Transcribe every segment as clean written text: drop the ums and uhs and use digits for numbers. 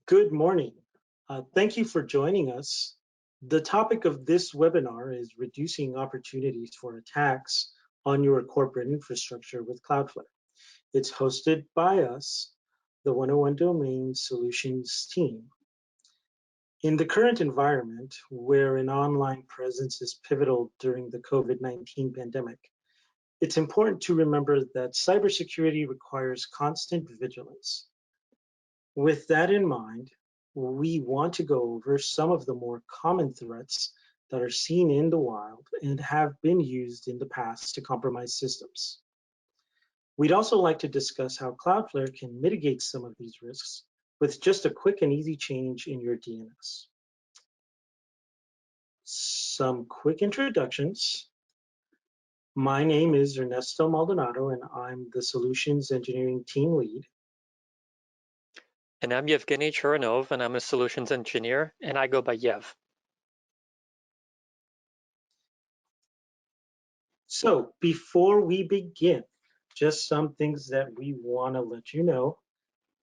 Good morning. Thank you for joining us. The topic of this webinar is reducing opportunities for attacks on your corporate infrastructure with Cloudflare. It's hosted by us, the 101 Domain Solutions team. In the current environment, where an online presence is pivotal during the COVID-19 pandemic, it's important to remember that cybersecurity requires constant vigilance. With that in mind, we want to go over some of the more common threats that are seen in the wild and have been used in the past to compromise systems. We'd also like to discuss how Cloudflare can mitigate some of these risks with just a quick and easy change in your DNS. Some quick introductions. My name is Ernesto Maldonado, and I'm the Solutions Engineering Team Lead. And I'm Yevgeny Churanov, and I'm a solutions engineer, and I go by Yev. So before we begin, just some things that we want to let you know.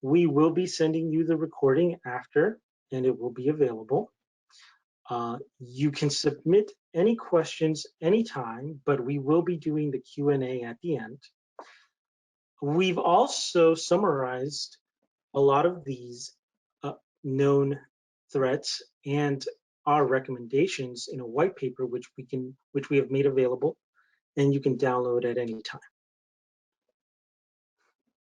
We will be sending you the recording after, and it will be available. You can submit any questions anytime, but we will be doing the Q&A at the end. We've also summarized a lot of these known threats and our recommendations in a white paper, which we have made available, and you can download at any time.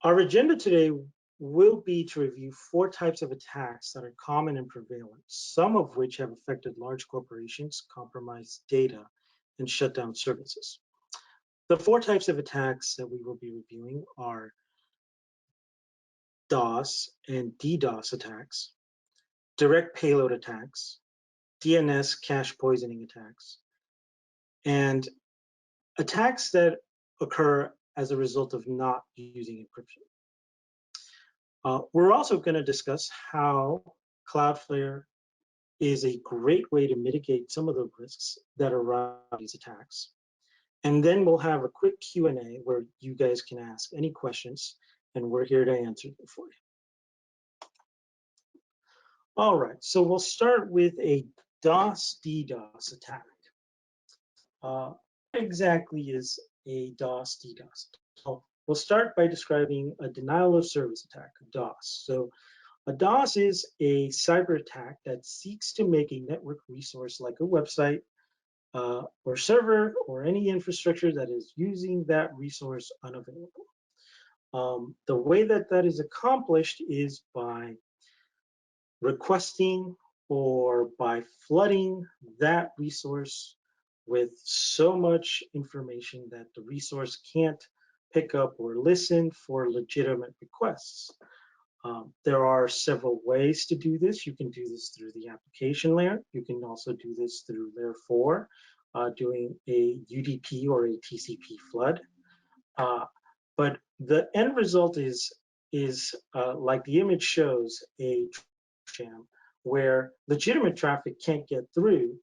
Our agenda today will be to review 4 types of attacks that are common and prevalent, some of which have affected large corporations, compromised data, and shut down services. The 4 types of attacks that we will be reviewing are DOS and DDoS attacks, direct payload attacks, DNS cache poisoning attacks, and attacks that occur as a result of not using encryption. We're also going to discuss how Cloudflare is a great way to mitigate some of the risks that arise from these attacks. And then we'll have a quick Q&A where you guys can ask any questions, and we're here to answer them for you. All right, so we'll start with a DOS-DDoS attack. What exactly is a DOS-DDoS? So we'll start by describing a denial of service attack, DOS. So a DOS is a cyber attack that seeks to make a network resource like a website or server or any infrastructure that is using that resource unavailable. The way that that is accomplished is by requesting or by flooding that resource with so much information that the resource can't pick up or listen for legitimate requests. There are several ways to do this. You can do this through the application layer. You can also do this through layer 4, doing a UDP or a TCP flood. But the end result is like the image shows, a jam where legitimate traffic can't get through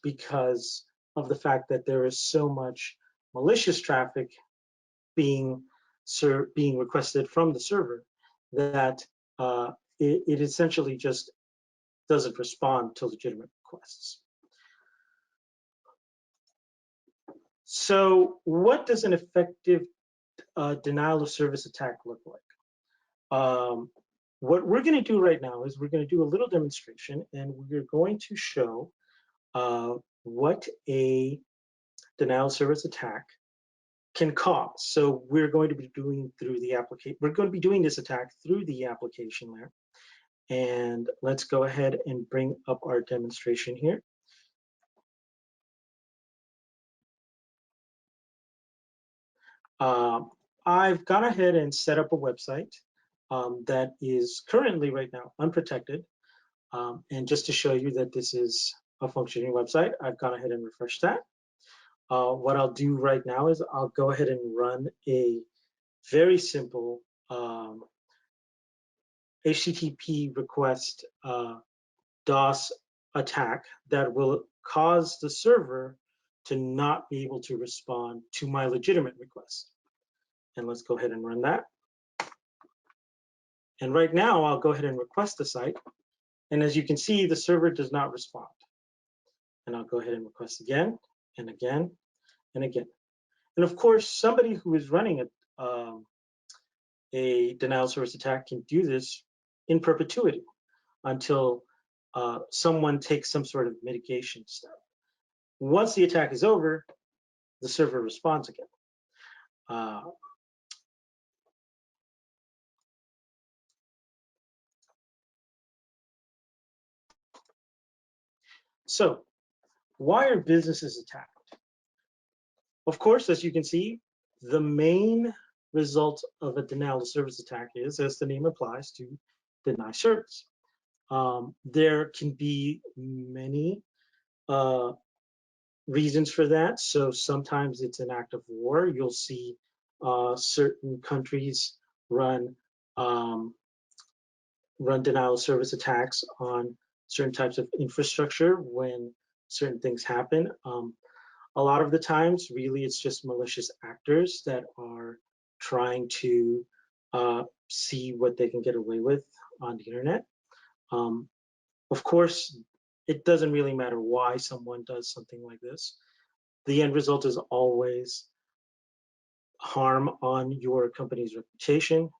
because of the fact that there is so much malicious traffic being requested from the server that it essentially just doesn't respond to legitimate requests. So what does an effective denial of service attack look like? What we're going to do right now is we're going to do a little demonstration, and we're going to show what a denial of service attack can cause. So we're going to be doing this attack through the application layer. And let's go ahead and bring up our demonstration here. I've gone ahead and set up a website that is currently right now unprotected. And just to show you that this is a functioning website, I've gone ahead and refreshed that. What I'll do right now is I'll go ahead and run a very simple HTTP request DOS attack that will cause the server to not be able to respond to my legitimate request. And let's go ahead and run that. And right now, I'll go ahead and request the site. And as you can see, the server does not respond. And I'll go ahead and request again and again and again. And of course, somebody who is running a denial of service attack can do this in perpetuity until someone takes some sort of mitigation step. Once the attack is over, the server responds again. So why are businesses attacked? Of course, as you can see, the main result of a denial of service attack is, as the name implies, to deny service. There can be many reasons for that. So sometimes it's an act of war. You'll see certain countries run denial of service attacks on certain types of infrastructure when certain things happen. A lot of the times, really, it's just malicious actors that are trying to see what they can get away with on the internet. Of course, it doesn't really matter why someone does something like this. The end result is always harm on your company's reputation.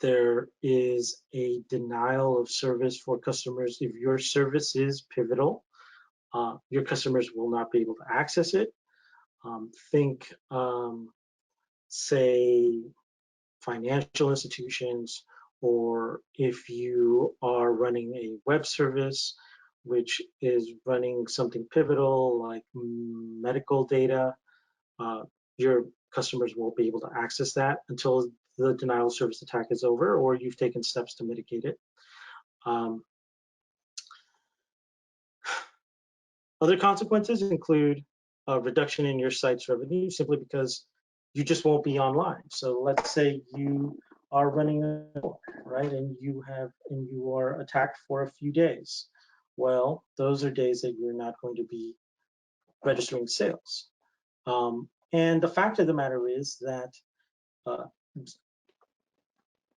There is a denial of service for customers. If your service is pivotal, your customers will not be able to access it. Think, say, financial institutions, or if you are running a web service which is running something pivotal like medical data, your customers won't be able to access that until the denial of service attack is over or you've taken steps to mitigate it. Other consequences include a reduction in your site's revenue simply because you just won't be online. So let's say you are running a book, right, and you are attacked for a few days. Well, those are days that you're not going to be registering sales. And the fact of the matter is that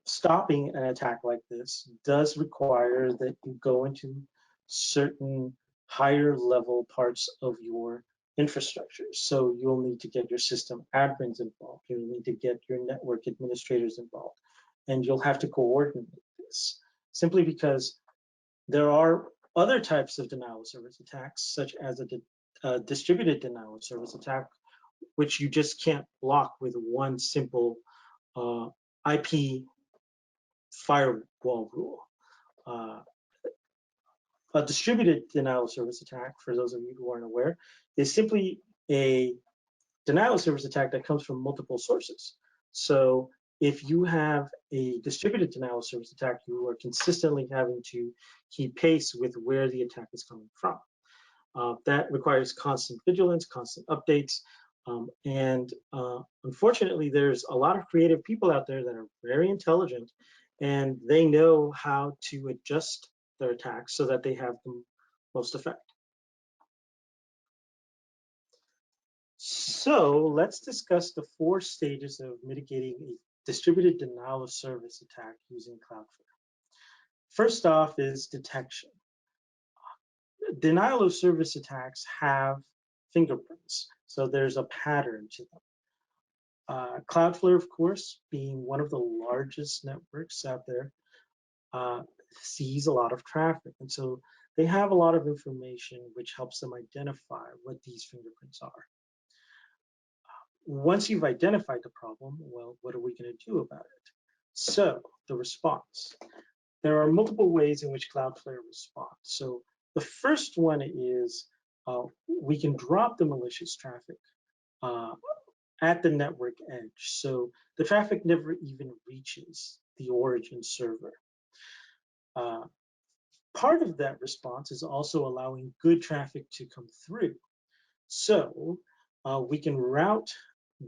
stopping an attack like this does require that you go into certain higher level parts of your infrastructure. So you'll need to get your system admins involved. You'll need to get your network administrators involved. And you'll have to coordinate this simply because there are other types of denial of service attacks, such as a distributed denial of service attack, which you just can't block with one simple IP firewall rule. A distributed denial of service attack, for those of you who aren't aware, is simply a denial of service attack that comes from multiple sources. So if you have a distributed denial of service attack, you are consistently having to keep pace with where the attack is coming from. That requires constant vigilance, constant updates, and unfortunately, there's a lot of creative people out there that are very intelligent, and they know how to adjust their attacks so that they have the most effect. So let's discuss the 4 stages of mitigating a distributed denial of service attack using Cloudflare. First off is detection. Denial of service attacks have fingerprints, so there's a pattern to them. Cloudflare, of course, being one of the largest networks out there, sees a lot of traffic, and so they have a lot of information which helps them identify what these fingerprints are. Once you've identified the problem, well, what are we going to do about it? So the response. There are multiple ways in which Cloudflare responds. So the first one is we can drop the malicious traffic at the network edge. So the traffic never even reaches the origin server. Part of that response is also allowing good traffic to come through. So we can route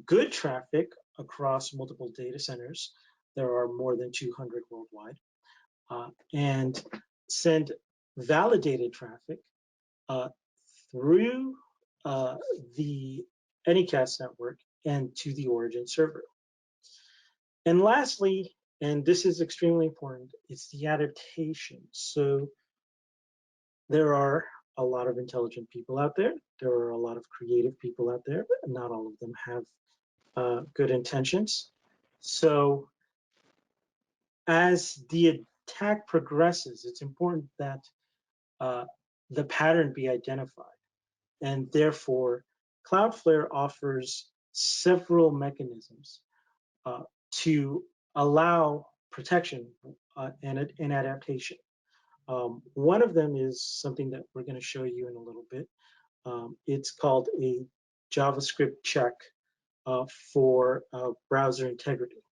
good traffic across multiple data centers. There are more than 200 worldwide, and send validated traffic through the Anycast network and to the origin server. And lastly, And this is extremely important. It's the adaptation. So there are a lot of intelligent people out there. There are a lot of creative people out there, but not all of them have good intentions. So as the attack progresses, it's important that uh, the pattern be identified. And therefore, Cloudflare offers several mechanisms to allow protection and adaptation. One of them is something that we're going to show you in a little bit. It's called a JavaScript check for browser integrity.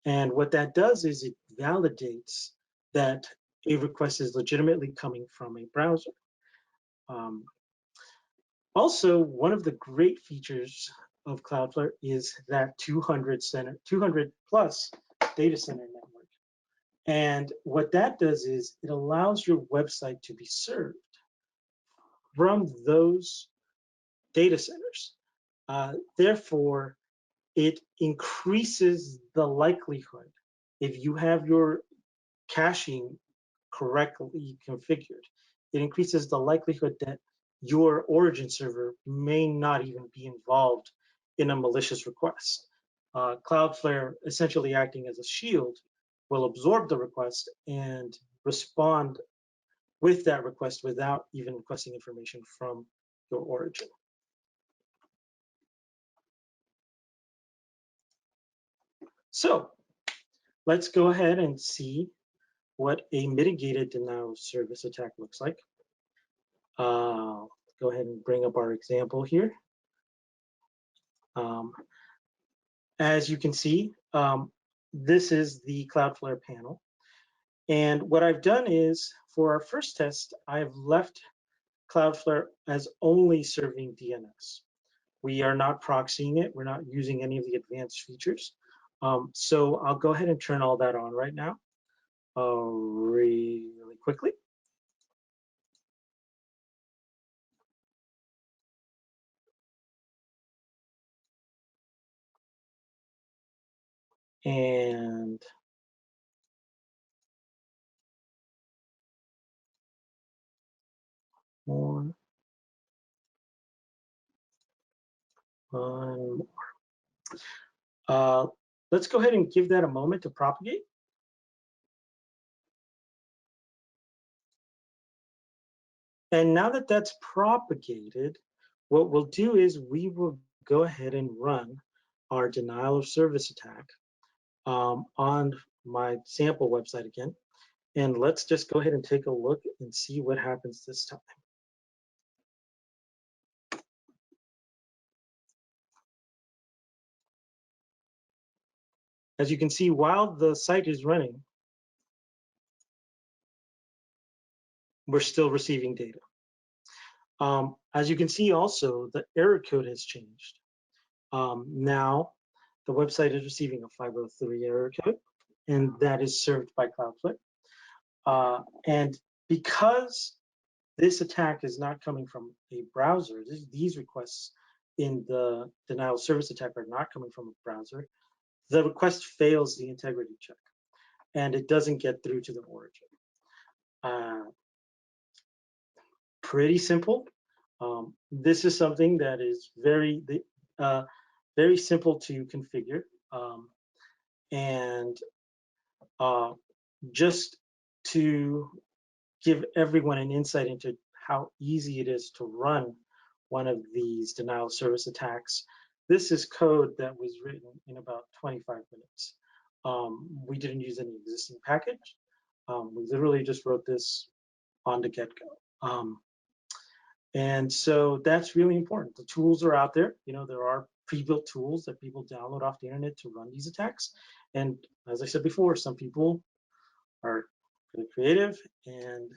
And what that does is it validates that a request is legitimately coming from a browser. Um, Also, one of the great features of Cloudflare is that 200 plus data center network. And what that does is it allows your website to be served from those data centers. Therefore, it increases the likelihood, if you have your caching correctly configured, it increases the likelihood that your origin server may not even be involved in a malicious request. Cloudflare, essentially acting as a shield, will absorb the request and respond with that request without even requesting information from your origin. So let's go ahead and see what a mitigated denial of service attack looks like. Go ahead and bring up our example here. Um, as you can see, this is the Cloudflare panel. And what I've done is, for our first test, I've left Cloudflare as only serving DNS. We are not proxying it. We're not using any of the advanced features. So I'll go ahead and turn all that on right now, really quickly. And one more. Let's go ahead and give that a moment to propagate. And now that that's propagated, what we'll do is we will go ahead and run our denial of service attack on my sample website again. And let's just go ahead and take a look and see what happens this time. As you can see, while the site is running, we're still receiving data. As you can see also, the error code has changed. Now, the website is receiving a 503 error code, and that is served by Cloudflare. And because this attack is not coming from a browser, these requests in the denial of service attack are not coming from a browser, the request fails the integrity check, and it doesn't get through to the origin. Pretty simple. This is something that is very simple to configure. And just to give everyone an insight into how easy it is to run one of these denial of service attacks, this is code that was written in about 25 minutes. We didn't use any existing package. We literally just wrote this on the get-go. And so that's really important. The tools are out there. You know, there are pre-built tools that people download off the internet to run these attacks. And as I said before, some people are really creative, and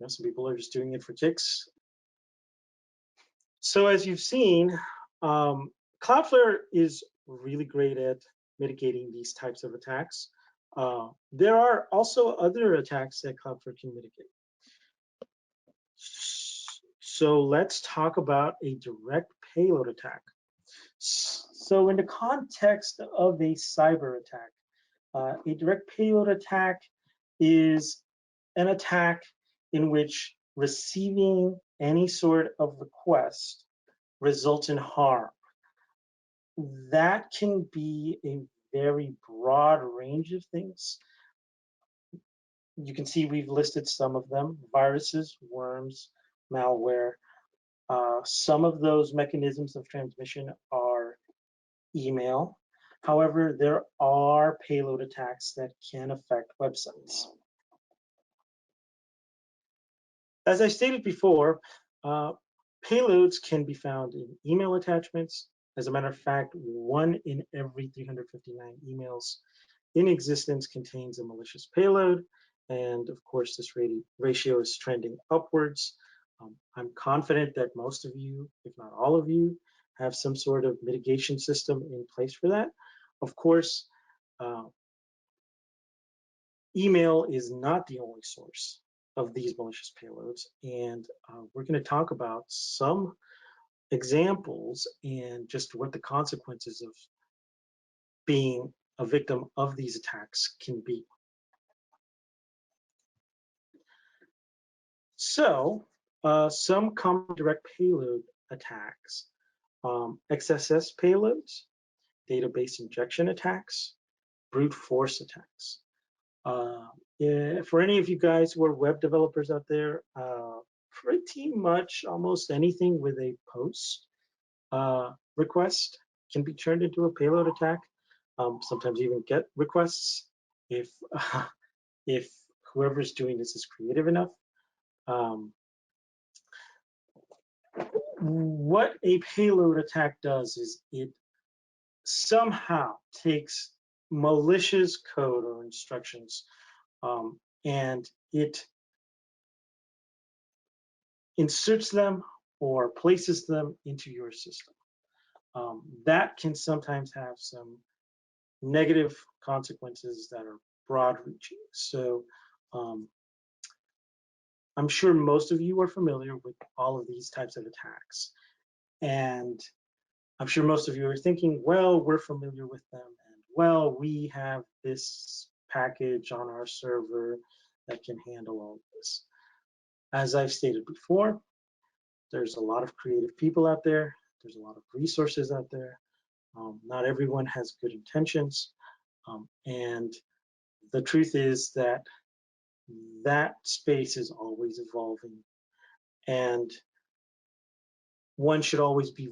some people are just doing it for kicks. So as you've seen, Cloudflare is really great at mitigating these types of attacks. There are also other attacks that Cloudflare can mitigate. So let's talk about a direct payload attack. So in the context of a cyber attack, A direct payload attack is an attack in which receiving any sort of request results in harm. That can be a very broad range of things. You can see we've listed some of them: viruses, worms, malware. Some of those mechanisms of transmission are email. However, there are payload attacks that can affect websites. As I stated before, payloads can be found in email attachments. As a matter of fact, 1 in every 359 emails in existence contains a malicious payload. And of course, this ratio is trending upwards. I'm confident that most of you, if not all of you, have some sort of mitigation system in place for that. Of course, email is not the only source of these malicious payloads, and we're going to talk about some examples and just what the consequences of being a victim of these attacks can be. So, some common direct payload attacks: XSS payloads, database injection attacks, brute force attacks. For any of you guys who are web developers out there, pretty much almost anything with a post request can be turned into a payload attack. Sometimes even get requests if if whoever's doing this is creative enough. What a payload attack does is it somehow takes malicious code or instructions and it inserts them or places them into your system. That can sometimes have some negative consequences that are broad reaching. So I'm sure most of you are familiar with all of these types of attacks. And I'm sure most of you are thinking, well, we're familiar with them, and well, we have this package on our server that can handle all of this. As I've stated before, there's a lot of creative people out there. There's a lot of resources out there. Not everyone has good intentions. And the truth is that that space is always evolving. And one should always be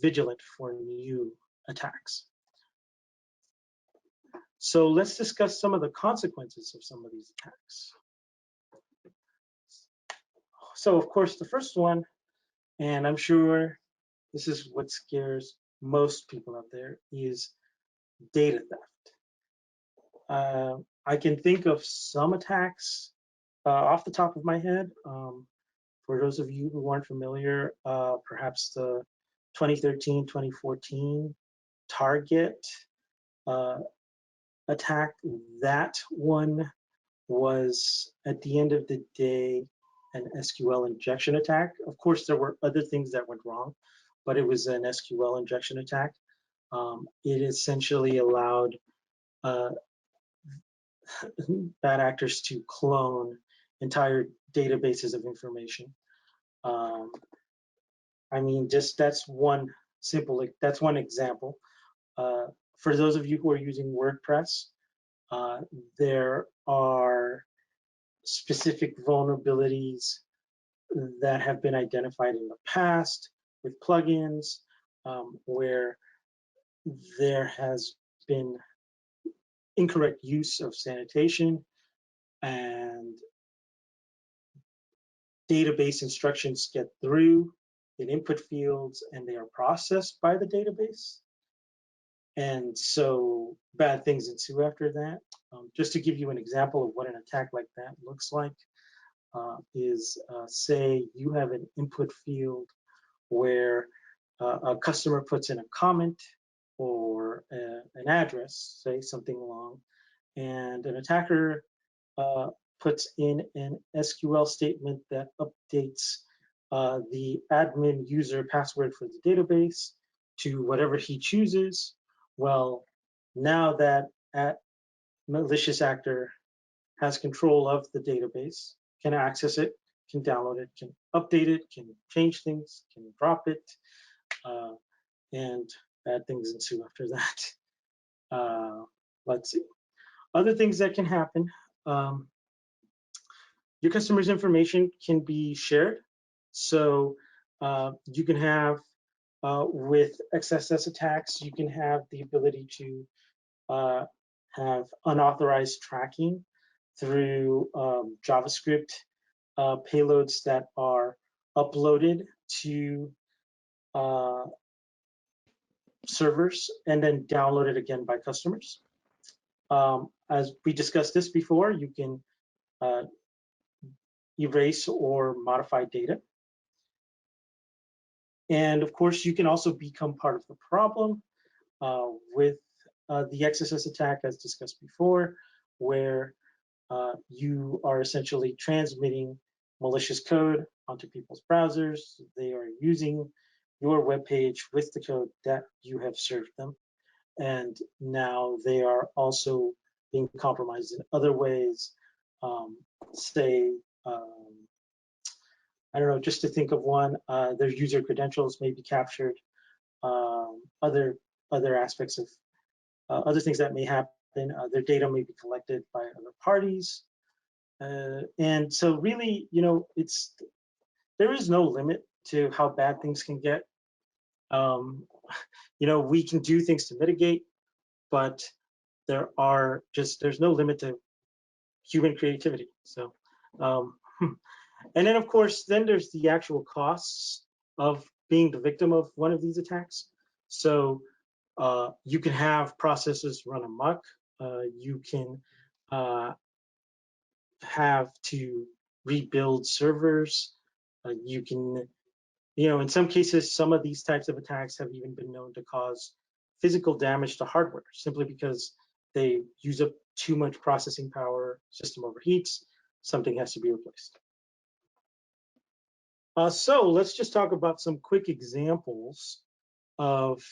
vigilant for new attacks. So let's discuss some of the consequences of some of these attacks. So of course, the first one, and I'm sure this is what scares most people out there, is data theft. I can think of some attacks off the top of my head. For those of you who aren't familiar, perhaps the 2013-2014 Target attack. That one was, at the end of the day, an SQL injection attack. Of course, there were other things that went wrong, but it was an SQL injection attack. It essentially allowed bad actors to clone entire databases of information. I mean, just that's one example. For those of you who are using WordPress, there are specific vulnerabilities that have been identified in the past with plugins where there has been incorrect use of sanitation and database instructions get through in input fields and they are processed by the database. And so bad things ensue after that. Just to give you an example of what an attack like that looks like, say you have an input field where a customer puts in a comment or an address, say something long, and an attacker puts in an SQL statement that updates the admin user password for the database to whatever he chooses. Well, now that malicious actor has control of the database, can access it, can download it, can update it, can change things, can drop it, uh, and bad things ensue after that. Let's see. Other things that can happen. Your customer's information can be shared. So you can have, with XSS attacks, you can have the ability to have unauthorized tracking through JavaScript payloads that are uploaded to servers and then downloaded again by customers. As we discussed this before, you can erase or modify data. And of course, you can also become part of the problem with the XSS attack, as discussed before, where you are essentially transmitting malicious code onto people's browsers. They are using your web page with the code that you have served them. And now they are also being compromised in other ways. Say, I don't know, just to think of one, their user credentials may be captured. Other aspects of other things that may happen, their data may be collected by other parties. And so really, there is no limit to how bad things can get. We can do things to mitigate, but there's no limit to human creativity. So, and then of course, then there's the actual costs of being the victim of one of these attacks. So you can have processes run amok. You can have to rebuild servers. You can, in some cases, some of these types of attacks have even been known to cause physical damage to hardware simply because they use up too much processing power, system overheats, something has to be replaced. So let's just talk about some quick examples of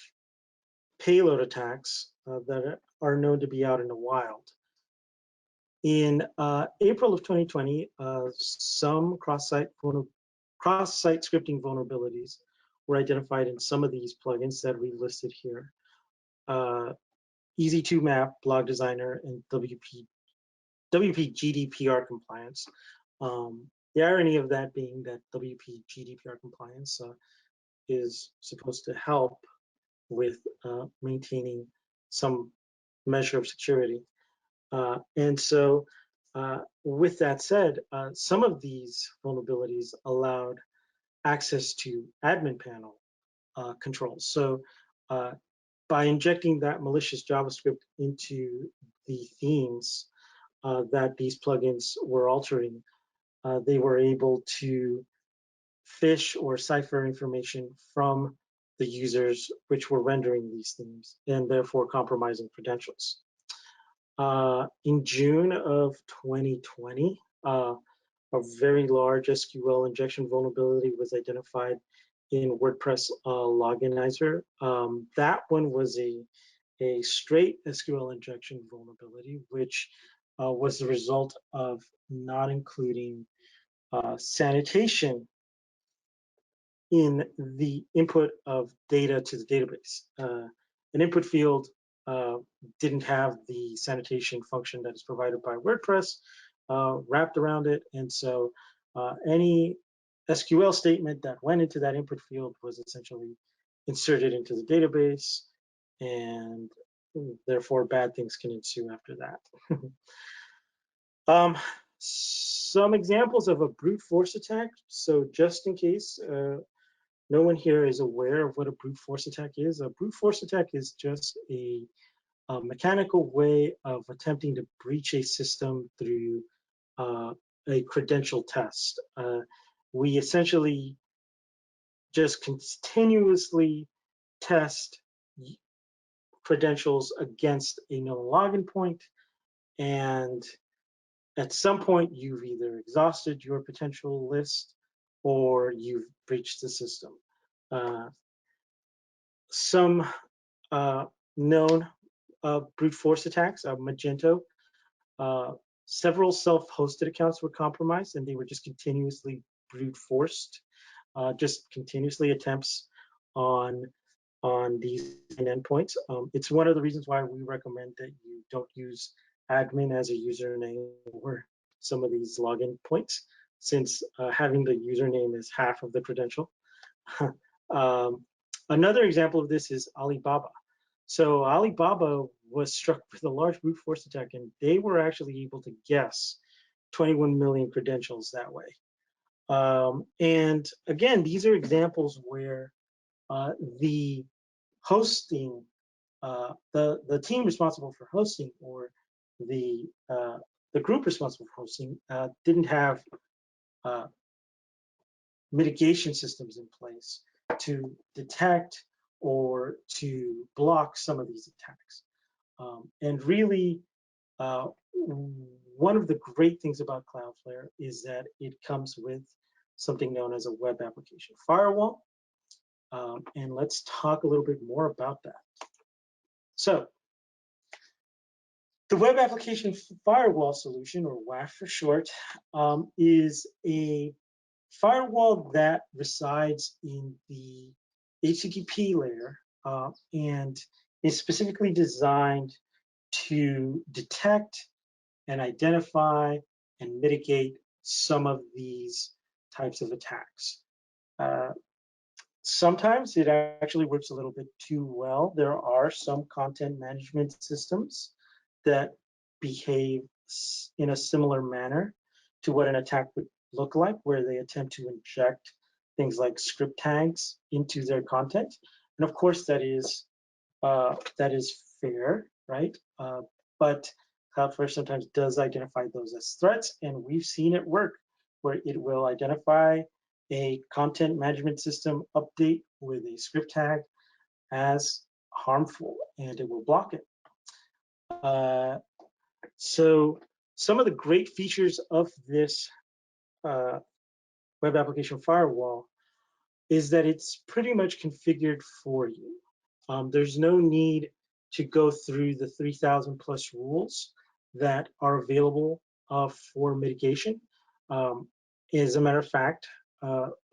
payload attacks that are known to be out in the wild. In April of 2020, some cross-site scripting vulnerabilities were identified in some of these plugins that we listed here. Easy2Map, Blog Designer, and WP GDPR compliance. The irony of that being that WP GDPR compliance is supposed to help with maintaining some measure of security. And so with that said, some of these vulnerabilities allowed access to admin panel controls. So by injecting that malicious JavaScript into the themes that these plugins were altering, they were able to phish or cipher information from the users which were rendering these themes and therefore compromising credentials. In June of 2020, a very large SQL injection vulnerability was identified in WordPress Loginizer. That one was a straight SQL injection vulnerability, which was the result of not including sanitation in the input of data to the database. An input field didn't have the sanitation function that is provided by WordPress wrapped around it, and so any SQL statement that went into that input field was essentially inserted into the database, and therefore bad things can ensue after that. Some examples of a brute force attack. So just in case no one here is aware of what a brute force attack is, a brute force attack is just a mechanical way of attempting to breach a system through a credential test. We essentially just continuously test credentials against a known login point, and at some point you've either exhausted your potential list or you've breached the system. Some known brute force attacks, Magento Several self-hosted accounts were compromised, and they were just continuously brute forced, just continuously attempts on these endpoints. It's one of the reasons why we recommend that you don't use admin as a username or some of these login points, since having the username is half of the credential. um, Another example of this is Alibaba. So Alibaba was struck with a large brute force attack, and they were actually able to guess 21 million credentials that way. And again, these are examples where the hosting, the team responsible for hosting, or the group responsible for hosting didn't have uh, mitigation systems in place to detect or to block some of these attacks. And really, one of the great things about Cloudflare is that it comes with something known as a web application firewall. And let's talk a little bit more about that. So the web application firewall solution, or WAF for short, is a firewall that resides in the HTTP layer and is specifically designed to detect and identify and mitigate some of these types of attacks. Sometimes it actually works a little bit too well. There are some content management systems that behave in a similar manner to what an attack would look like, where they attempt to inject things like script tags into their content. And of course, that is fair, right? But Cloudflare sometimes does identify those as threats, and we've seen it work, where it will identify a content management system update with a script tag as harmful, and it will block it. So some of the great features of this web application firewall is that it's pretty much configured for you. There's no need to go through the 3,000 plus rules that are available for mitigation. As a matter of fact,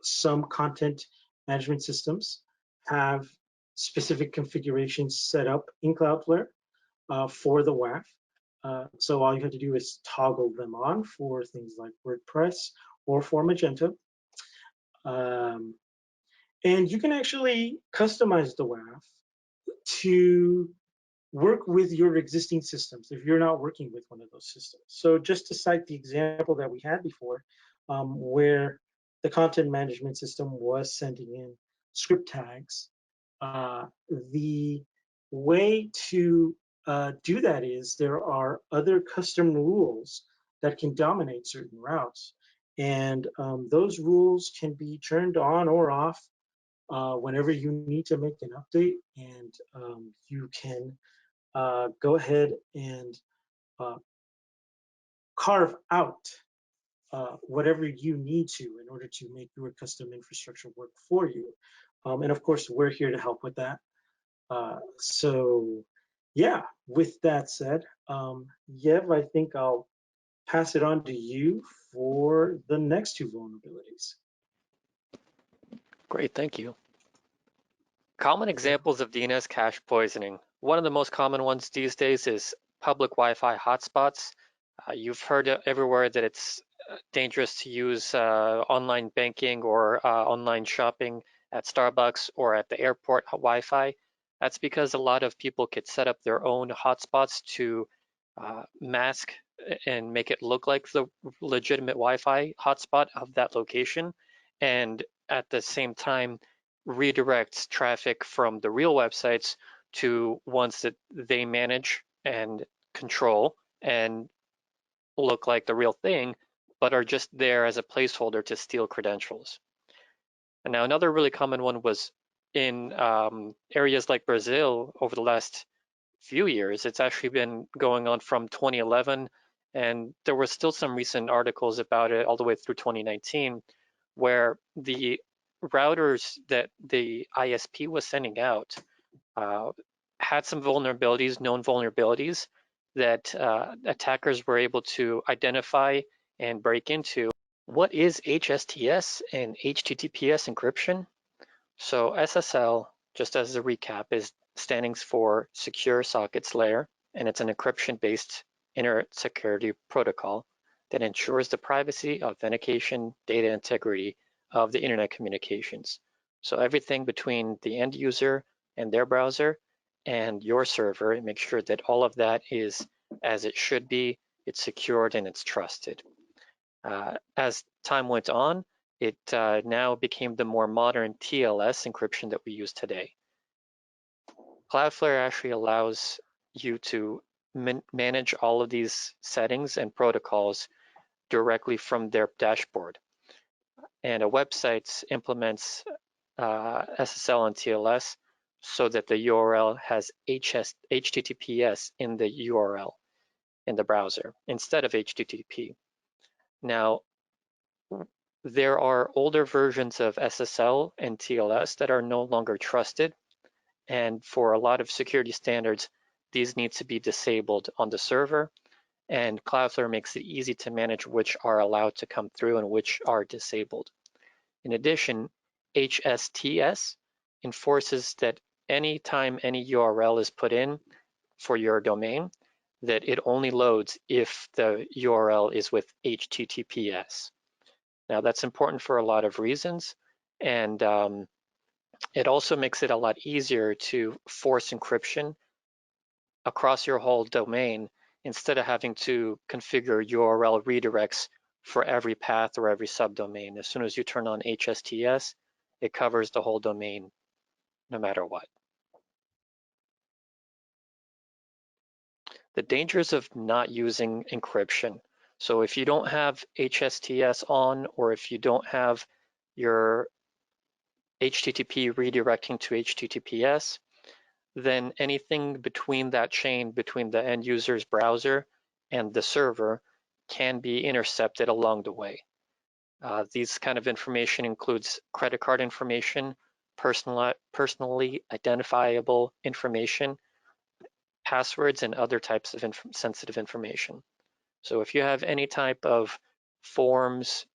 some content management systems have specific configurations set up in Cloudflare for the WAF. So all you have to do is toggle them on for things like WordPress or for Magento. And you can actually customize the WAF to work with your existing systems if you're not working with one of those systems. So just to cite the example that we had before, where the content management system was sending in script tags, the way to do that is there are other custom rules that can dominate certain routes. And those rules can be turned on or off whenever you need to make an update, and you can go ahead and carve out whatever you need to in order to make your custom infrastructure work for you. And of course, we're here to help with that. So yeah, with that said, Yev, I think I'll pass it on to you for the next two vulnerabilities. Great, thank you. Common examples of DNS cache poisoning. One of the most common ones these days is public Wi-Fi hotspots. You've heard everywhere that it's dangerous to use online banking or online shopping at Starbucks or at the airport Wi-Fi. That's because a lot of people could set up their own hotspots to mask and make it look like the legitimate Wi-Fi hotspot of that location, and at the same time redirects traffic from the real websites to ones that they manage and control and look like the real thing, but are just there as a placeholder to steal credentials. And now another really common one was in areas like Brazil over the last few years. It's actually been going on from 2011, and there were still some recent articles about it all the way through 2019, where the routers that the ISP was sending out had some vulnerabilities, known vulnerabilities, that attackers were able to identify and break into. What is HSTS and HTTPS encryption? So SSL, just as a recap, is standing for Secure Sockets Layer, and it's an encryption-based internet security protocol that ensures the privacy, authentication, data integrity of the internet communications. So everything between the end user and their browser and your server, it makes sure that all of that is as it should be, it's secured and it's trusted. As time went on, it now became the more modern TLS encryption that we use today. Cloudflare actually allows you to manage all of these settings and protocols directly from their dashboard. And a website implements SSL and TLS so that the URL has HTTPS in the URL in the browser instead of HTTP. Now, there are older versions of SSL and TLS that are no longer trusted. And for a lot of security standards, these need to be disabled on the server. And Cloudflare makes it easy to manage which are allowed to come through and which are disabled. In addition, HSTS enforces that anytime any URL is put in for your domain, that it only loads if the URL is with HTTPS. Now that's important for a lot of reasons, and it also makes it a lot easier to force encryption across your whole domain instead of having to configure URL redirects for every path or every subdomain. As soon as you turn on HSTS, it covers the whole domain no matter what. The dangers of not using encryption. So if you don't have HSTS on, or if you don't have your HTTP redirecting to HTTPS, then anything between that chain, between the end user's browser and the server, can be intercepted along the way. These kind of information includes credit card information, personally identifiable information, passwords, and other types of sensitive information. So if you have any type of forms,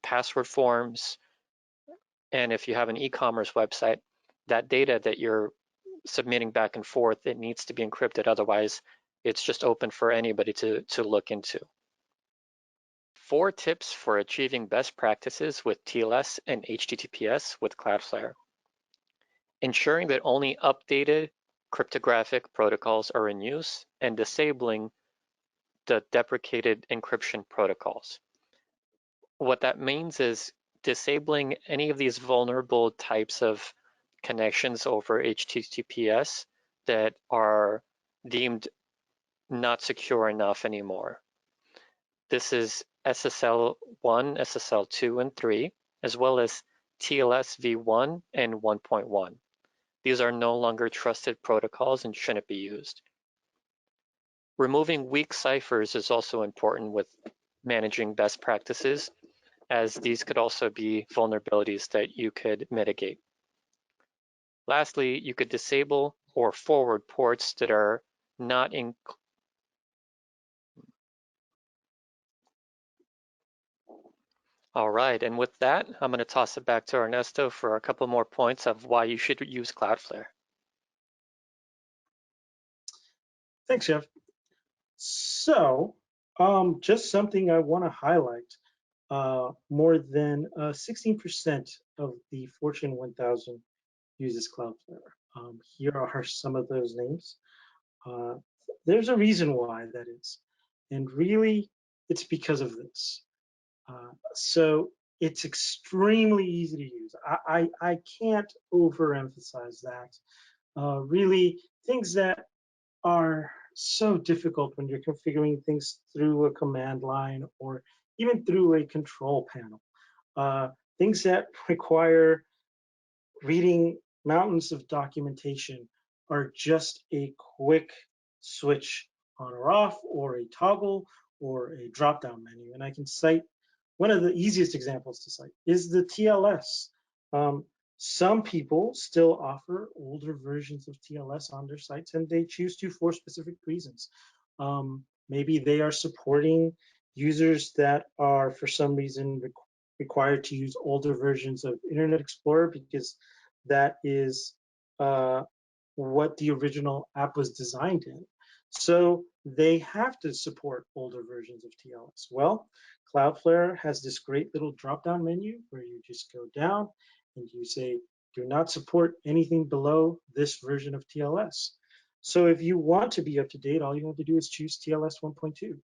password forms, and if you have an e-commerce website, that data that you're submitting back and forth, it needs to be encrypted. Otherwise, it's just open for anybody to look into. 4 tips for achieving best practices with TLS and HTTPS with Cloudflare. Ensuring that only updated cryptographic protocols are in use and disabling the deprecated encryption protocols. What that means is disabling any of these vulnerable types of connections over HTTPS that are deemed not secure enough anymore. This is SSL 1, SSL 2, and 3, as well as TLS v1 and 1.1. These are no longer trusted protocols and shouldn't be used. Removing weak ciphers is also important with managing best practices, as these could also be vulnerabilities that you could mitigate. Lastly, you could disable or forward ports that are not in. All right, and with that, I'm going to toss it back to Ernesto for a couple more points of why you should use Cloudflare. Thanks, Jeff. So, just something I want to highlight. More than 16% of the Fortune 1000 uses Cloudflare. Here are some of those names. There's a reason why that is. And really, it's because of this. So it's extremely easy to use. I can't overemphasize that. Really, things that are so difficult when you're configuring things through a command line or even through a control panel. Things that require reading mountains of documentation are just a quick switch on or off, or a toggle, or a drop-down menu. And I can cite one of the easiest examples to cite is the TLS. Some people still offer older versions of TLS on their sites, and they choose to for specific reasons. Maybe they are supporting users that are, for some reason, required to use older versions of Internet Explorer because that is what the original app was designed in. So they have to support older versions of TLS. Well, Cloudflare has this great little drop-down menu where you just go down and you say, do not support anything below this version of TLS. So if you want to be up to date, all you have to do is choose TLS 1.2.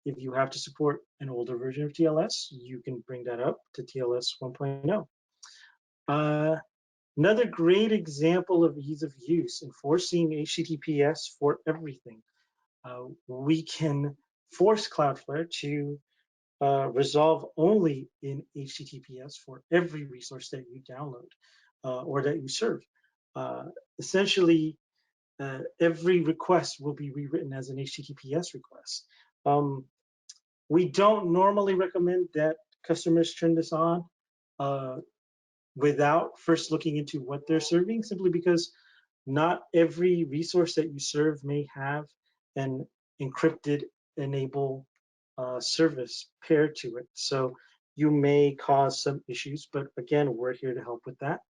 If you have to support an older version of TLS, you can bring that up to TLS 1.0. Another great example of ease of use, enforcing HTTPS for everything. We can force Cloudflare to resolve only in HTTPS for every resource that you download or that you serve. Essentially, every request will be rewritten as an HTTPS request. We don't normally recommend that customers turn this on without first looking into what they're serving, simply because not every resource that you serve may have an encrypted enable service paired to it. So you may cause some issues, but again, we're here to help with that.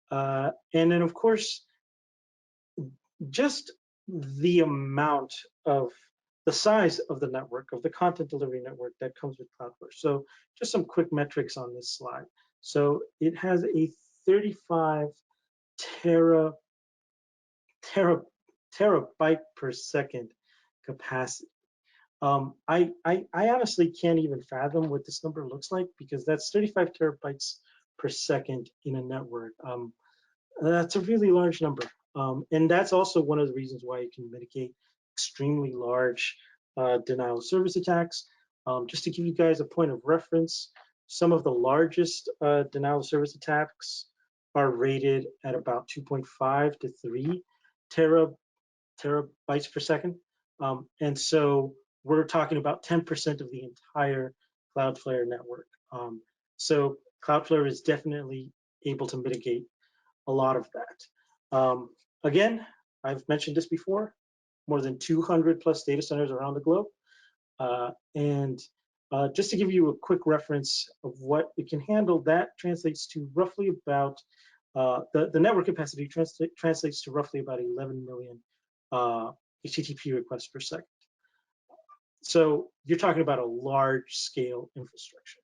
And then of course, just the amount of the size of the network, of the content delivery network that comes with Cloudflare. So just some quick metrics on this slide. So it has a 35 terabyte per second capacity. I honestly can't even fathom what this number looks like, because that's 35 terabytes per second in a network. That's a really large number. And that's also one of the reasons why you can mitigate extremely large denial of service attacks. Just to give you guys a point of reference, some of the largest denial of service attacks are rated at about 2.5 to 3 terabytes per second. And so we're talking about 10% of the entire Cloudflare network. So Cloudflare is definitely able to mitigate a lot of that. Again, I've mentioned this before, more than 200 plus data centers around the globe. And just to give you a quick reference of what it can handle, that translates to roughly about, the network capacity translates to roughly about 11 million HTTP requests per second. So you're talking about a large scale infrastructure.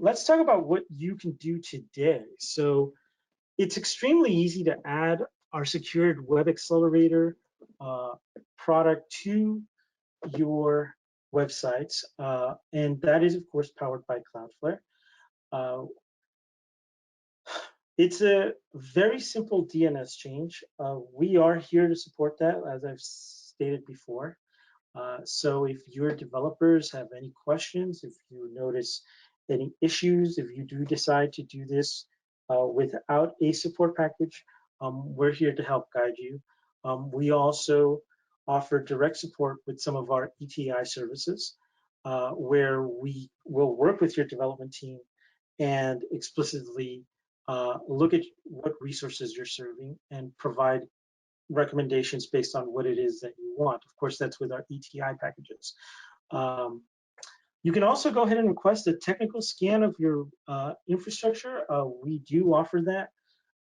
Let's talk about what you can do today. So it's extremely easy to add our Secured Web Accelerator product to your websites, and that is, of course, powered by Cloudflare. It's a very simple DNS change. We are here to support that, as I've stated before. So if your developers have any questions, if you notice any issues, if you do decide to do this without a support package, we're here to help guide you. We also offer direct support with some of our ETI services, where we will work with your development team and explicitly look at what resources you're serving and provide recommendations based on what it is that you want. Of course, that's with our ETI packages. You can also go ahead and request a technical scan of your infrastructure. We do offer that.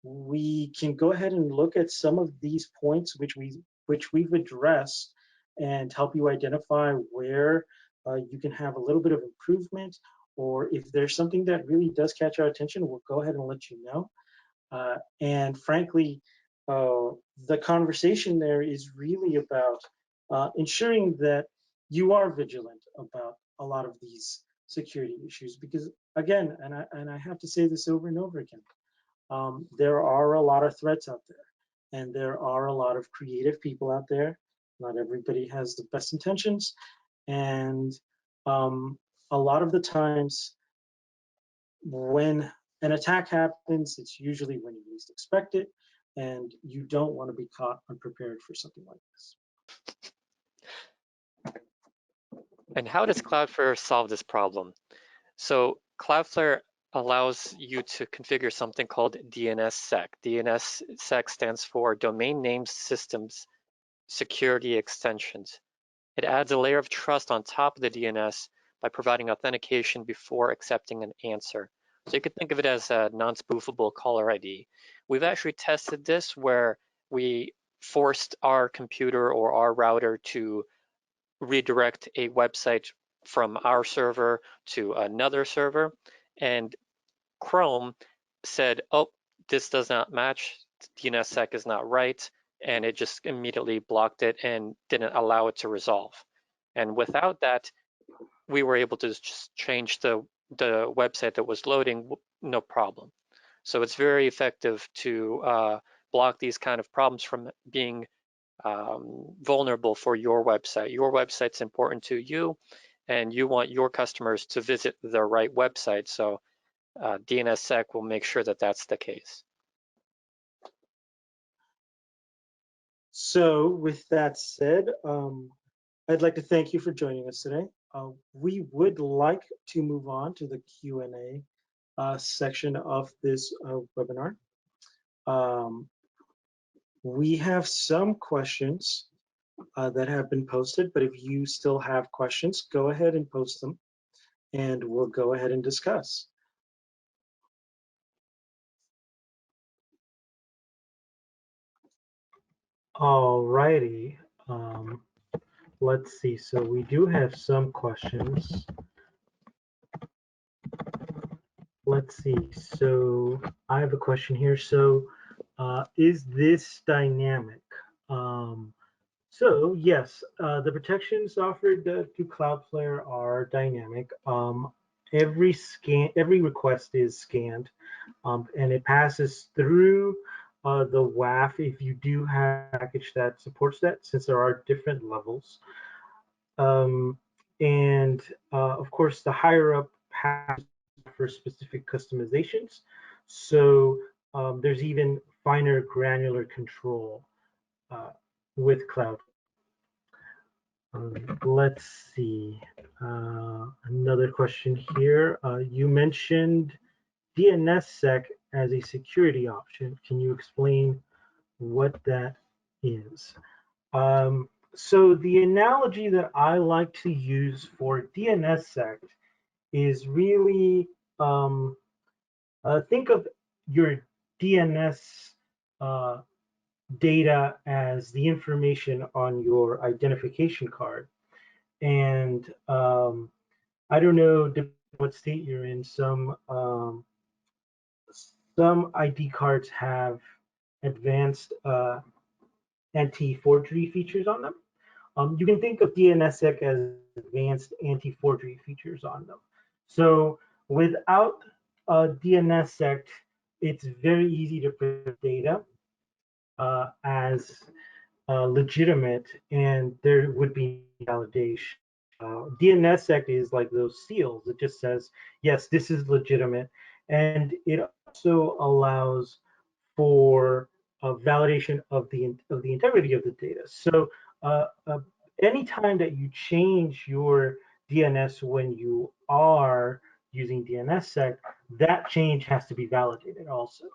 We can go ahead and look at some of these points which we've addressed and help you identify where you can have a little bit of improvement, or if there's something that really does catch our attention, we'll go ahead and let you know. And frankly, the conversation there is really about ensuring that you are vigilant about a lot of these security issues, because again, and I have to say this over and over again, there are a lot of threats out there, and there are a lot of creative people out there. Not everybody has the best intentions, and a lot of the times when an attack happens, it's usually when you least expect it, and you don't want to be caught unprepared for something like this. And how does Cloudflare solve this problem? So Cloudflare allows you to configure something called DNS Sec. DNS Sec stands for Domain Name Systems Security Extensions. It adds a layer of trust on top of the DNS by providing authentication before accepting an answer. So you could think of it as a non-spoofable caller ID. We've actually tested this where we forced our computer or our router to redirect a website from our server to another server, and Chrome said, oh, this does not match, DNSSEC is not right, and it just immediately blocked it and didn't allow it to resolve. And without that, we were able to just change the website that was loading, no problem. So it's very effective to block these kind of problems from being vulnerable for your website. Your website's important to you, and you want your customers to visit the right website. So DNSSEC will make sure that that's the case. So with that said, I'd like to thank you for joining us today. We would like to move on to the Q&A section of this webinar. We have some questions that have been posted, but if you still have questions, go ahead and post them and we'll go ahead and discuss. Alrighty, let's see. So we do have some questions. Let's see. So I have a question here. So is this dynamic? So yes, the protections offered to Cloudflare are dynamic. Every request is scanned, and it passes through the WAF if you do have a package that supports that, since there are different levels. And of course, the higher up passes for specific customizations. So there's even finer granular control with Cloud. Let's see. Another question here. You mentioned DNS Sec as a security option. Can you explain what that is? So the analogy that I like to use for DNS Sec is really think of your DNS data as the information on your identification card. And I don't know what state you're in. Some ID cards have advanced anti-forgery features on them. You can think of DNSSEC as advanced anti-forgery features on them. So without DNSSEC, it's very easy to protect data as legitimate, and there would be validation. DNSSEC is like those seals. It just says, yes, this is legitimate, and it also allows for validation of the integrity of the data. So anytime that you change your DNS when you are using DNSSEC, that change has to be validated also.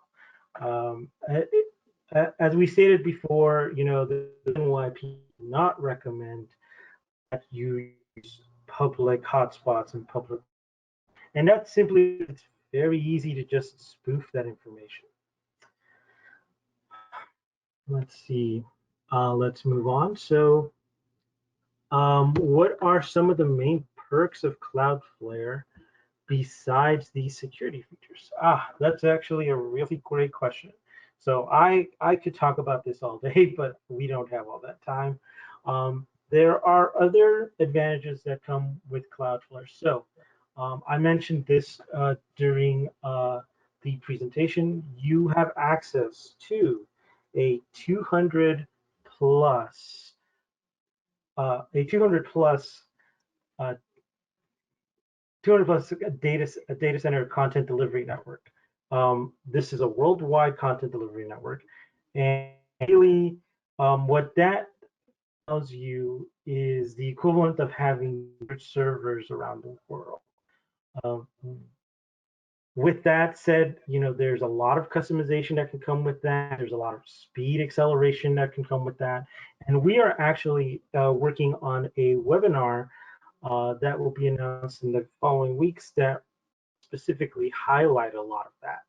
As we stated before, the reason why people do not recommend that you use public hotspots and public, and that's simply, it's very easy to just spoof that information. Let's see. Let's move on. So, what are some of the main perks of Cloudflare besides these security features? That's actually a really great question. So I could talk about this all day, but we don't have all that time. There are other advantages that come with Cloudflare. So I mentioned this during the presentation. You have access to a 200 plus uh, 200 plus data center content delivery network. This is a worldwide content delivery network, and really, what that tells you is the equivalent of having servers around the world. Um, with that said, there's a lot of customization that can come with that. There's a lot of speed acceleration that can come with that. And we are actually working on a webinar that will be announced in the following weeks that specifically highlight a lot of that.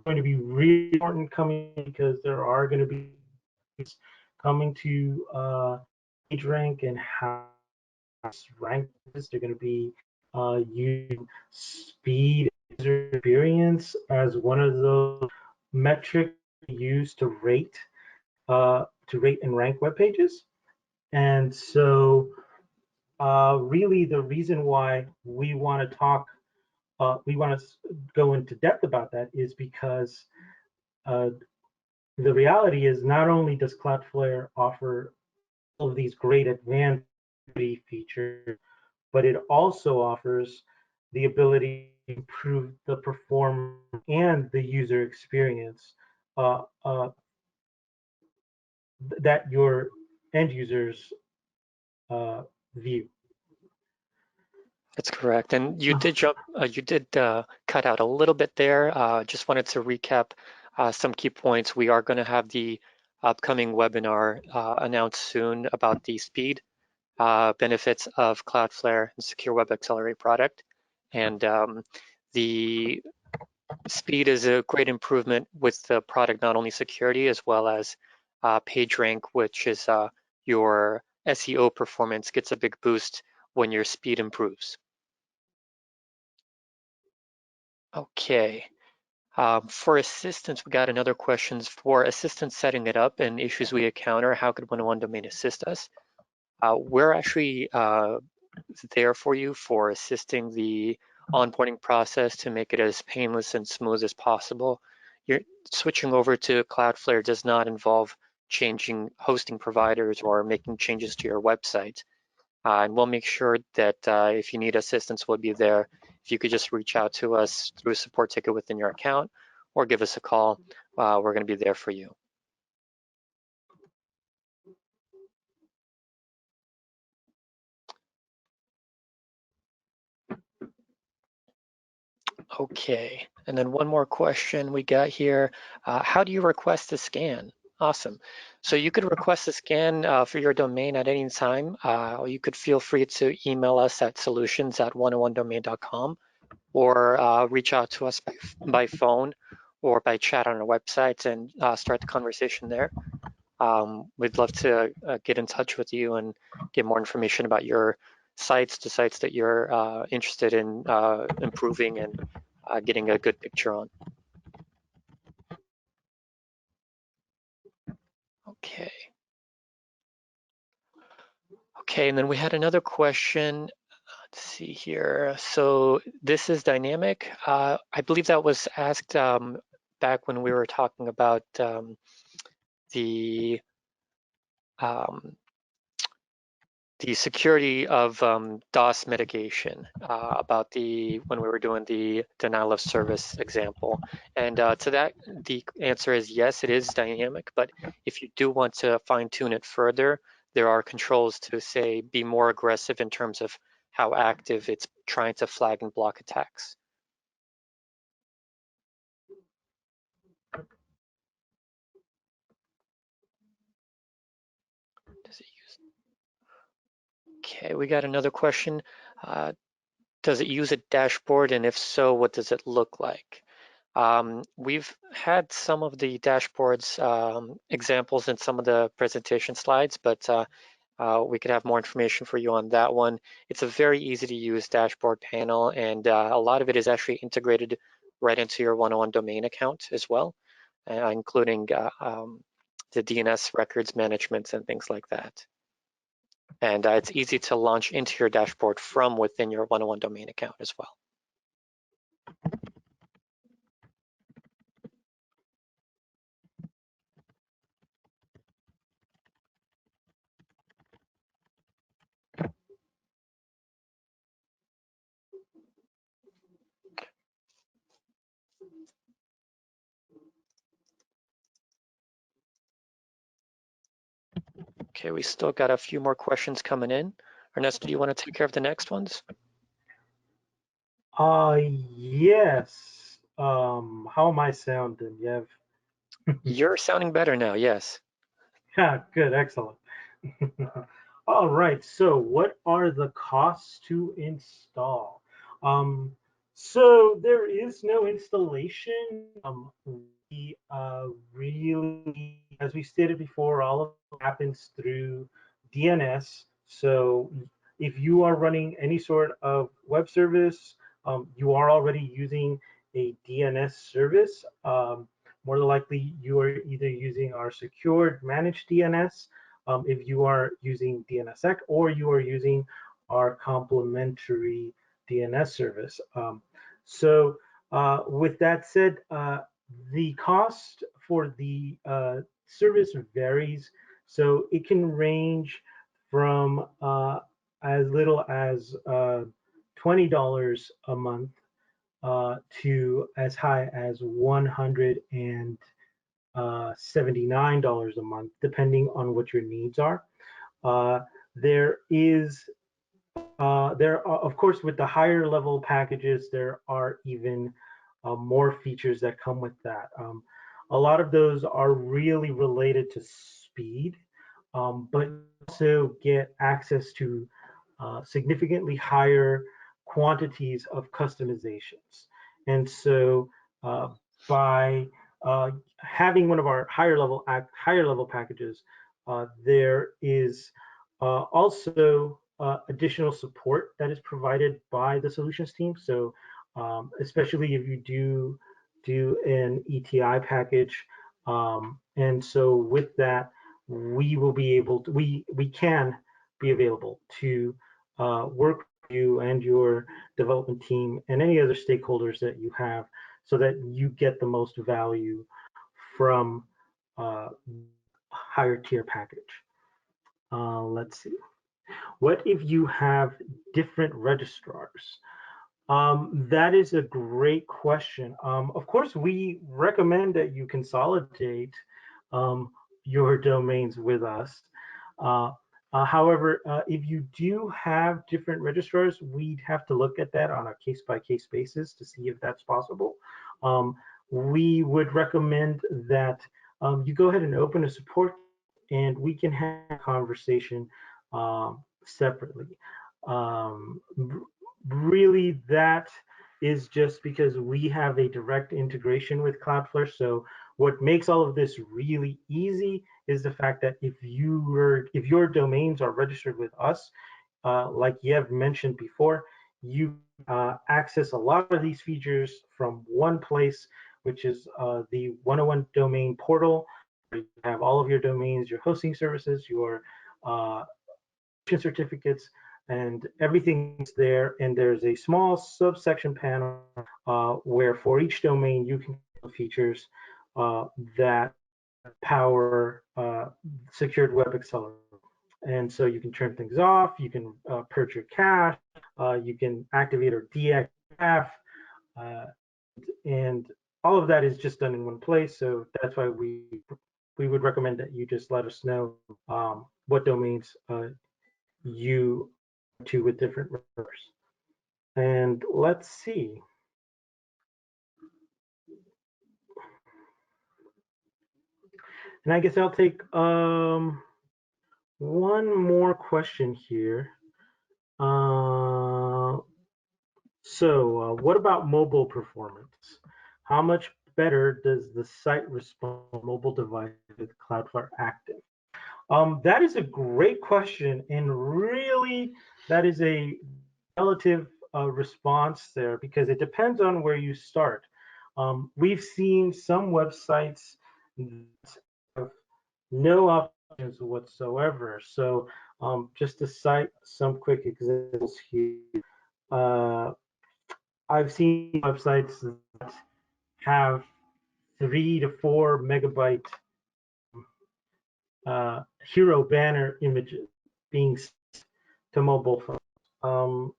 Going to be really important coming because there are going to be coming to PageRank and how rank is. They're going to be using speed user experience as one of those metrics used to rate and rank web pages. And so really the reason why we want to go into depth about that is because uh, the reality is not only does Cloudflare offer all of these great advanced features, but it also offers the ability to improve the performance and the user experience uh, uh, that your end users view. That's correct. And you did cut out a little bit there. Just wanted to recap some key points. We are going to have the upcoming webinar announced soon about the speed benefits of Cloudflare and Secure Web Accelerator product. And the speed is a great improvement with the product, not only security as well as PageRank, which is your SEO performance gets a big boost when your speed improves. Okay. For assistance, we got another questions. For assistance setting it up and issues we encounter, how could 101 Domain assist us? We're actually there for you for assisting the onboarding process to make it as painless and smooth as possible. You're switching over to Cloudflare does not involve changing hosting providers or making changes to your website. And we'll make sure that if you need assistance, we'll be there. If you could just reach out to us through a support ticket within your account or give us a call, we're going to be there for you. Okay, and then one more question we got here. How do you request a scan? Awesome. So you could request a scan for your domain at any time. You could feel free to email us at solutions@101domain.com or reach out to us by phone or by chat on our website and start the conversation there. We'd love to get in touch with you and get more information about your sites, the sites that you're interested in improving and getting a good picture on. Okay. Okay, and then we had another question. Let's see here. So this is dynamic. I believe that was asked back when we were talking about the um, the security of DOS mitigation about when we were doing the denial of service example. And to that, the answer is yes, it is dynamic, but if you do want to fine tune it further, there are controls to say be more aggressive in terms of how active it's trying to flag and block attacks. Does it use? Okay, we got another question. Does it use a dashboard? And if so, what does it look like? We've had some of the dashboards examples in some of the presentation slides, but we could have more information for you on that one. It's a very easy to use dashboard panel, and a lot of it is actually integrated right into your 101 domain account as well, including the DNS records management and things like that. And it's easy to launch into your dashboard from within your 101 domain account as well. Okay, we still got a few more questions coming in. Ernesto, do you want to take care of the next ones? Yes. How am I sounding? Yev? You're sounding better now, yes. Yeah, good, excellent. All right, so what are the costs to install? Um, so there is no installation. Really, as we stated before, all of it happens through DNS. So if you are running any sort of web service, you are already using a DNS service. More than likely, you are either using our secured managed DNS if you are using DNS Sec, or you are using our complementary DNS service. With that said, the cost for the service varies. So it can range from as little as $20 a month to as high as $179 a month, depending on what your needs are. Uh, there is, of course, with the higher level packages, there are even more features that come with that. A lot of those are really related to speed, but also get access to significantly higher quantities of customizations. And so uh, by having one of our higher level packages, there is also additional support that is provided by the solutions team. So especially if you do an ETI package, and so with that, we will be able to we can be available to work with you and your development team and any other stakeholders that you have, so that you get the most value from uh, higher tier package. Let's see. What if you have different registrars? That is a great question. Of course, we recommend that you consolidate um, your domains with us. Uh, However, if you do have different registrars, we'd have to look at that on a case-by-case basis to see if that's possible. Um, we would recommend that you go ahead and open a support, and we can have a conversation separately. Um, Really, that is just because we have a direct integration with Cloudflare. So what makes all of this really easy is the fact that if your domains are registered with us, like Yev mentioned before, you access a lot of these features from one place, which is the 101 domain portal, where you have all of your domains, your hosting services, your uh, certificates, and everything's there. And there's a small subsection panel where for each domain you can features uh, that power secured web accelerator. And so you can turn things off, you can purge your cache, you can activate or deactivate, uh, and all of that is just done in one place. So that's why we would recommend that you just let us know what domains you to with different rivers. And let's see. And I guess I'll take one more question here. Uh, what about mobile performance? How much better does the site respond on mobile device with Cloudflare active? That is a great question, and really, that is a relative response there because it depends on where you start. We've seen some websites that have no options whatsoever. So, just to cite some quick examples here, uh, I've seen websites that have 3 to 4 megabyte hero banner images being sent to mobile phones.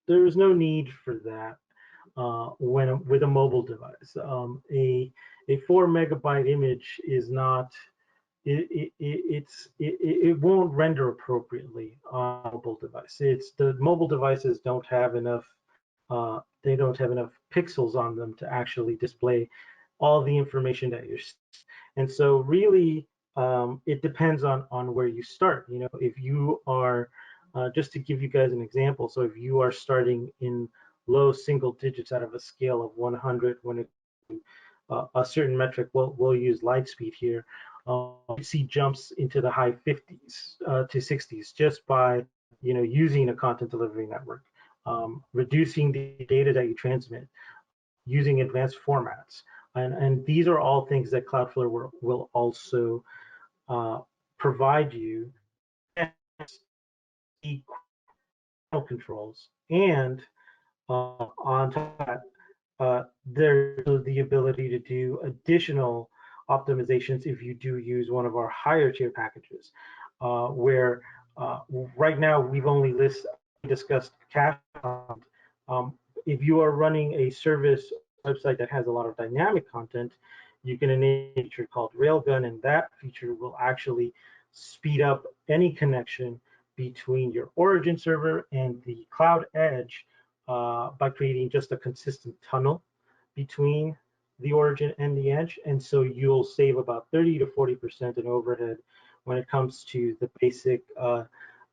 There is no need for that when with a mobile device. A 4 megabyte image is not it won't render appropriately on a mobile device. It's the mobile devices don't have enough pixels on them to actually display all the information that you're seeing. And so really, it depends on where you start. You know, if you are, just to give you guys an example, so if you are starting in low single digits out of a scale of 100 when it a certain metric, we'll use light speed here, you see jumps into the high 50s to 60s just by using a content delivery network, reducing the data that you transmit, using advanced formats, and these are all things that Cloudflare will also provide you, and controls, and on top of that, there's the ability to do additional optimizations if you do use one of our higher tier packages, where right now we've only discussed cache. If you are running a service website that has a lot of dynamic content, you can enable a feature called Railgun, and that feature will actually speed up any connection between your origin server and the cloud edge by creating just a consistent tunnel between the origin and the edge. And so you'll save about 30 to 40% in overhead when it comes to the basic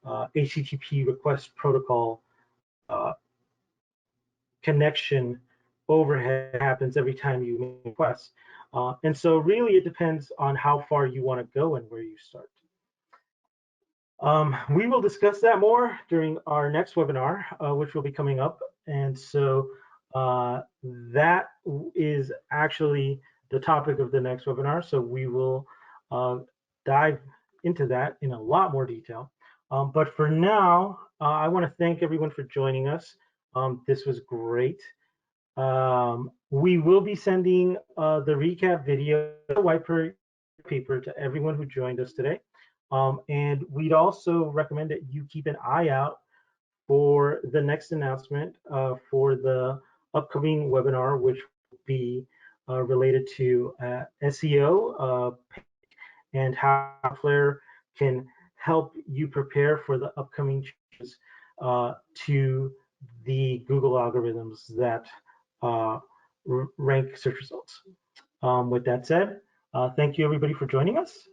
HTTP request protocol connection overhead happens every time you make a request. And so really it depends on how far you want to go and where you start. We will discuss that more during our next webinar, which will be coming up. And so that is actually the topic of the next webinar. So we will dive into that in a lot more detail. But for now, I want to thank everyone for joining us. This was great. We will be sending the recap video, the white paper, to everyone who joined us today. And we'd also recommend that you keep an eye out for the next announcement for the upcoming webinar, which will be related to SEO and how Cloudflare can help you prepare for the upcoming changes to the Google algorithms that rank search results. With that said, thank you everybody for joining us,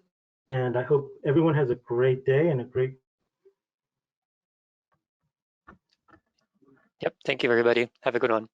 and I hope everyone has a great day and a great. Yep, thank you everybody. Have a good one.